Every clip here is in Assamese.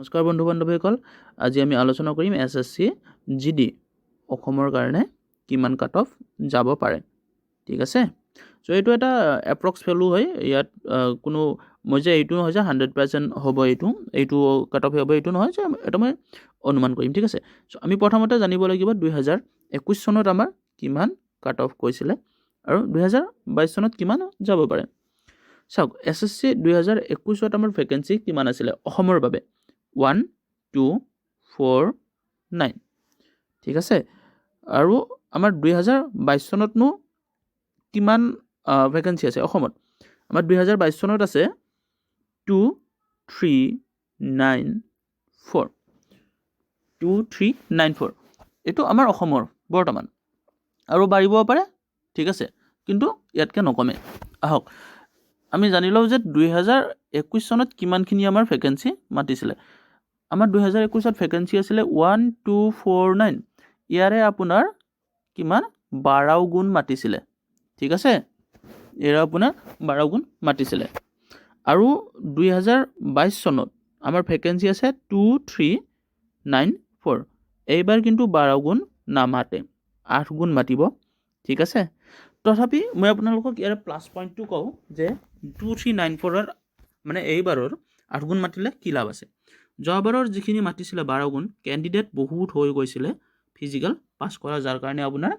নমস্কাৰ বন্ধু বান্ধৱীসকল, আজি আমি আলোচনা কৰিম এছএছচি জিডি অসমৰ কাৰণে কিমান কাট অফ যাব পাৰে। ঠিক আছে, চ' এইটো এটা এপ্ৰক্স ভেলু হয়। ইয়াত কোনো মই যে এইটো নহয় যে 100% হ'ব, এইটো কাট অফ হ'ব এইটো নহয়, যে এটা মই অনুমান কৰিম। ঠিক আছে, চ' আমি প্ৰথমতে জানিব লাগিব 2021 চনত আমাৰ কিমান কাট অফ কৈছিলে আৰু 2022 চনত কিমান যাব পাৰে। চাওক, এছএছচি 2021 আমাৰ ভেকেঞ্চি কিমান আছিলে অসমৰ বাবে 1249। ঠিক আছে, আৰু আমাৰ 2022 চনতনো কিমান ভেকেঞ্চি আছে অসমত? আমাৰ 2022 চনত আছে 2394। এইটো আমাৰ অসমৰ বৰ্তমান, আৰু বাঢ়িব পাৰে। ঠিক আছে, কিন্তু ইয়াতকৈ নকমে। আহক আমি জানি লওঁ যে 2021 চনত কিমানখিনি আমাৰ ভেকেঞ্চি মাতিছিলে। আমাৰ 2021 ভেকেঞ্চি আছিলে 1249। ইয়াৰে আপোনাৰ কিমান 12 গুণ মাতিছিলে। ঠিক আছে, ইয়াৰে আপোনাৰ 12 গুণ মাতিছিলে। আৰু 2022 চনত আমাৰ ভেকেঞ্চি আছে 2394। এইবাৰ কিন্তু 12 গুণ নামাতে, 8 গুণ মাতিব। ঠিক আছে, তথাপি মই আপোনালোকক ইয়াৰ প্লাছ পইণ্টটো কওঁ যে 2394 মানে এইবাৰৰ 8 গুণ মাতিলে কি লাভ আছে। যোৱাবাৰৰ যিখিনি মাতিছিলে 12 গুণ, কেণ্ডিডেট বহুত হৈ গৈছিলে ফিজিকেল পাছ কৰা, যাৰ কাৰণে আপোনাৰ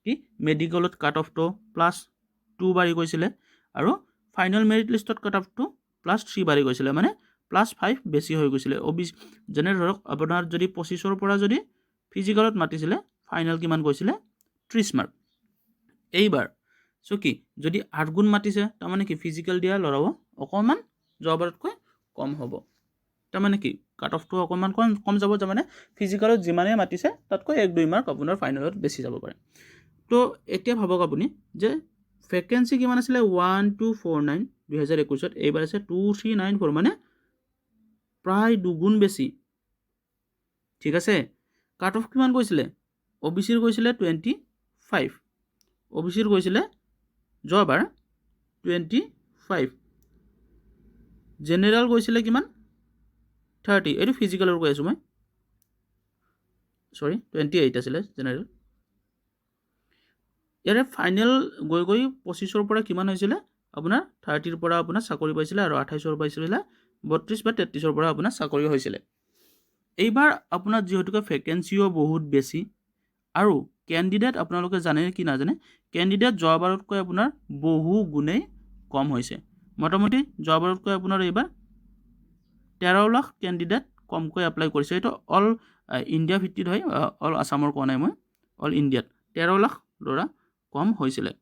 কি মেডিকেলত কাট অফটো +2 বাঢ়ি গৈছিলে, আৰু ফাইনেল মেৰিট লিষ্টত কাট অফটো +3 বাঢ়ি গৈছিলে, মানে +5 বেছি হৈ গৈছিলে। যেনে ধৰক আপোনাৰ যদি 25ৰ পৰা যদি ফিজিকেলত মাতিছিলে, ফাইনেল কিমান গৈছিলে 30 মাৰ্ক। এইবাৰ চ' কি যদি 8 গুণ মাতিছে, তাৰমানে কি ফিজিকেল দিয়া ল'ৰাও অকণমান যোৱাবাৰতকৈ কম হ'ব। তাৰমানে কি কাট অফটো অকণমান কম যাব, তাৰমানে ফিজিকেলত যিমানেই মাতিছে তাতকৈ 1-2 মাৰ্ক আপোনাৰ ফাইনেলত বেছি যাব পাৰে। তো এতিয়া ভাবক আপুনি যে ভেকেঞ্চি কিমান আছিলে 1249 2021, এইবাৰ আছে 2394, মানে প্ৰায় 2 গুণ বেছি। ঠিক আছে, কাট অফ কিমান কৈছিলে? OBCৰ কৈছিলে 25, OBCৰ কৈছিলে যোৱাবাৰ 25, জেনেৰেল কৈছিলে কিমান 30। এইটো ফিজিকেলৰ কৈ আছোঁ মই, 28 আছিলে জেনেৰেল। ইয়াৰে ফাইনেল গৈ 25ৰ পৰা কিমান হৈছিলে আপোনাৰ 30ৰ পৰা আপোনাৰ চাকৰি পাইছিলে, আৰু 28ৰ পাইছিলে 32 বা 33ৰ পৰা আপোনাৰ চাকৰি হৈছিলে। এইবাৰ আপোনাৰ যিহেতুকে ভেকেঞ্চিও বহুত বেছি, আৰু কেণ্ডিডেট আপোনালোকে জানে কি নাজানে, কেণ্ডিডেট যোৱাবাৰতকৈ আপোনাৰ বহু গুণেই কম হৈছে। মোটামুটি যোৱাবাৰতকৈ আপোনাৰ এইবাৰ 13 লাখ কেণ্ডিডেট কমকৈ এপ্লাই কৰিছে। এইটো অল ইণ্ডিয়া ভিত্তিত হয়, অল আছামৰ কোৱা নাই মই, অল ইণ্ডিয়াত 13 লাখ ল'ৰা কম হৈছিলে।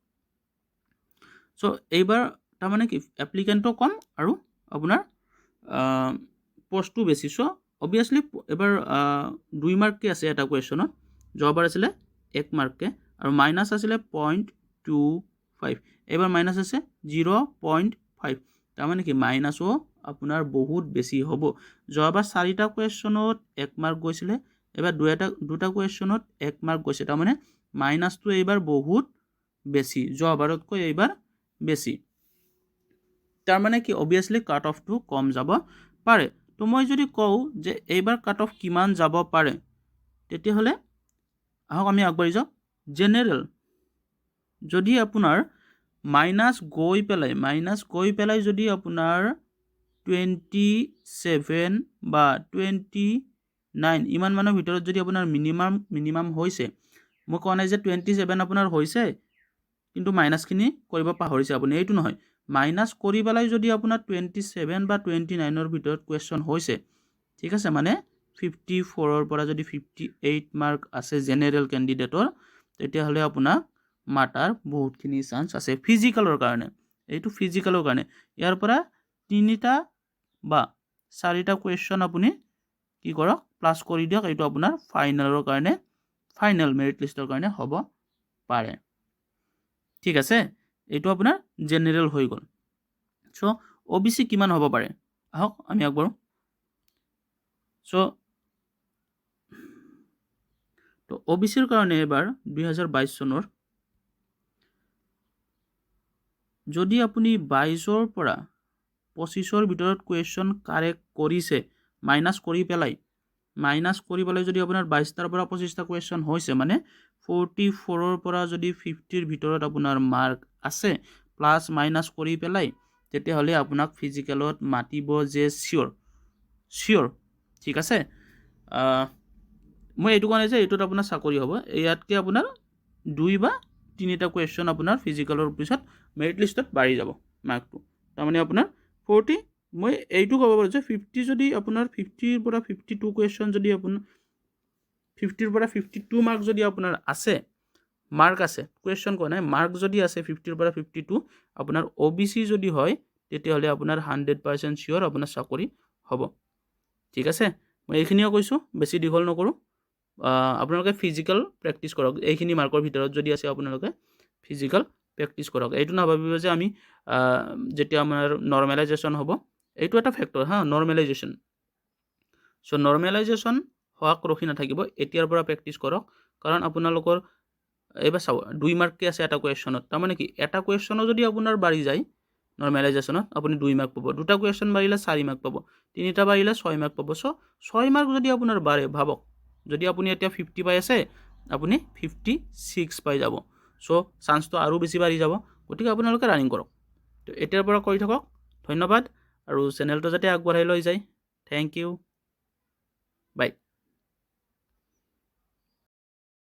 চ' এইবাৰ তাৰমানে কি এপ্লিকেণ্টো কম আৰু আপোনাৰ পষ্টটো বেছি। চ' অবভিয়াছলি এইবাৰ 2 মাৰ্ককৈ আছে এটা কুৱেশ্যনত, যোৱাবাৰ আছিলে 1 মাৰ্ককৈ, আৰু মাইনাছ আছিলে 0.25, এইবাৰ মাইনাছ আছে 0.5। তাৰমানে কি মাইনাছো আপোনাৰ বহুত বেছি হ'ব। যোৱাবাৰ 4টা কুৱেশ্যনত 1 মাৰ্ক গৈছিলে, এইবাৰ 2টা কুৱেশ্যনত 1 মাৰ্ক গৈছে। তাৰমানে মাইনাছটো এইবাৰ বহুত বেছি, যোৱাবাৰতকৈ এইবাৰ বেছি। তাৰমানে কি অবভিয়াছলি কাট অফটো কম যাব পাৰে। তো মই যদি কওঁ যে এইবাৰ কাট অফ কিমান যাব পাৰে, তেতিয়াহ'লে আহক আমি আগবাঢ়ি যাওঁ। জেনেৰেল যদি আপোনাৰ মাইনাছ গৈ পেলাই যদি আপোনাৰ 27 বা 29 ইমান মানৰ ভিতৰত যদি আপোনাৰ মিনিমাম হৈছে, মই কোৱা নাই যে 27 আপোনাৰ হৈছে কিন্তু মাইনাছখিনি কৰিব পাহৰিছে আপুনি, এইটো নহয়। মাইনাছ কৰি পেলাই যদি আপোনাৰ 27 বা 29ৰ ভিতৰত কুৱেশ্যন হৈছে, ঠিক আছে, মানে 54ৰ পৰা যদি 58 মাৰ্ক আছে জেনেৰেল কেণ্ডিডেটৰ, তেতিয়াহ'লে আপোনাক মাতাৰ বহুতখিনি চান্স আছে ফিজিকেলৰ কাৰণে। এইটো ফিজিকেলৰ কাৰণে ইয়াৰ পৰা 3টা বা 4টা কুৱেশ্যন আপুনি কি কৰক প্লাছ কৰি দিয়ক, এইটো আপোনাৰ ফাইনেলৰ কাৰণে, ফাইনেল মেৰিট লিষ্টৰ কাৰণে হ'ব পাৰে। ঠিক আছে, এইটো আপোনাৰ জেনেৰেল হৈ গ'ল। চ' OBC কিমান হ'ব পাৰে, আহক আমি আগবাঢ়োঁ। চ' তো OBCৰ কাৰণে এবাৰ 2022 চনৰ যদি আপুনি 22ৰ পৰা 25ৰ ভিতৰত কুৱেশ্যন কাৰেক্ট কৰিছে, মাইনাছ কৰি পেলাই যদি আপোনাৰ 22টাৰ পৰা 25টা কুৱেশ্যন হৈছে মানে 44ৰ পৰা যদি 50ৰ ভিতৰত আপোনাৰ মাৰ্ক আছে প্লাছ মাইনাছ কৰি পেলাই তেতিয়াহ'লে আপোনাক ফিজিকেলত মাতিব যে চিয়'ৰ ঠিক আছে মই এইটো কোৱা নাই যে এইটোত আপোনাৰ চাকৰি হ'ব ইয়াতকৈ আপোনাৰ 2 বা 3টা কুৱেশ্যন আপোনাৰ ফিজিকেলৰ পিছত মেৰিট লিষ্টত বাঢ়ি যাব মাৰ্কটো তাৰমানে আপোনাৰ 40 মই এইটো ক'ব পাৰোঁ যে 50 যদি আপোনাৰ 50ৰ পৰা 52 কুৱেশ্যন যদি আপোনাৰ 50ৰ পৰা 52 মাৰ্ক যদি আপোনাৰ আছে মাৰ্ক আছে কুৱেশ্যন কোৱা নাই মাৰ্ক যদি আছে 50ৰ পৰা 52 আপোনাৰ OBC যদি হয় তেতিয়াহ'লে আপোনাৰ 100% চিয়'ৰ আপোনাৰ চাকৰি হ'ব ঠিক আছে মই এইখিনিও কৈছোঁ বেছি দীঘল নকৰোঁ আপোনালোকে ফিজিকেল প্ৰেক্টিছ কৰক এইখিনি মাৰ্কৰ ভিতৰত যদি আছে আপোনালোকে ফিজিকেল প্ৰেক্টিছ কৰক এইটো নাভাবিব যে আমি যেতিয়া আমাৰ নৰ্মেলাইজেশ্যন হ'ব এইটো এটা ফেক্টৰ নৰ্মেলাইজেশ্যন চ' নৰ্মেলাইজেশ্যন হোৱাক ৰখি নাথাকিব এতিয়াৰ পৰা প্ৰেক্টিছ কৰক কাৰণ আপোনালোকৰ এইবাৰ চাব 2 মাৰ্ককৈ আছে এটা কুৱেশ্যনত তাৰমানে কি এটা কুৱেশ্যনো যদি আপোনাৰ বাঢ়ি যায় নৰ্মেলাইজেশ্যনত আপুনি 2 মাৰ্ক পাব 2টা কুৱেশ্যন বাঢ়িলে 4 মাৰ্ক পাব 3টা বাঢ়িলে 6 মাৰ্ক পাব চ' 6 মাৰ্ক যদি আপোনাৰ বাঢ়ে ভাবক যদি আপুনি এতিয়া 50 পাই আছে আপুনি 56 পাই যাব চ' চান্সটো আৰু বেছি বাঢ়ি যাব গতিকে আপোনালোকে ৰানিং কৰক তো এতিয়াৰ পৰা কৰি থাকক ধন্যবাদ আৰু চেনেলটো যাতে আগবঢ়াই লৈ যায় থেংক ইউ বাই